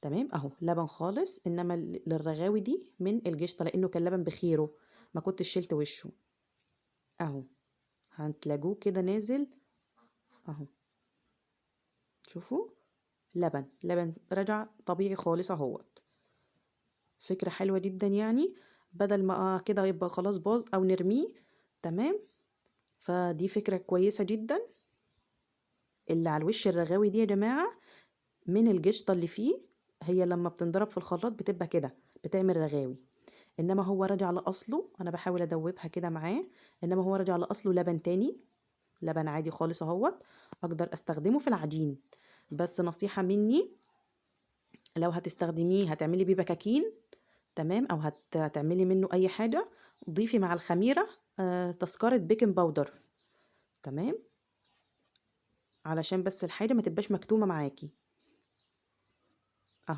تمام اهو لبن خالص، انما للرغاوي دي من القشطه لانه كان لبن بخيره، ما كنتش شلت وشه. اهو هتلاقوه كده نازل اهو. شوفوا، لبن رجع طبيعي خالص اهوت. فكرة حلوة جدا يعني، بدل ما كده يبقى خلاص باظ او نرميه. تمام. فدي فكرة كويسة جدا. اللي على الوش الرغاوي دي يا جماعة من القشطة اللي فيه، هي لما بتنضرب في الخلاط بتبقى كده، بتعمل رغاوي. انما هو راجع لاصله، انا بحاول ادوبها كده معاه. انما هو راجع لاصله لبن تاني، لبن عادي خالص اهوت. اقدر استخدمه في العجين. بس نصيحة مني، لو هتستخدميه هتعملي بيه بكاكين، تمام، او هتعملي منه اي حاجة، ضيفي مع الخميرة تذكرة بيكنج باودر. تمام، علشان بس الحاجة ما تبقاش مكتومة معاكي.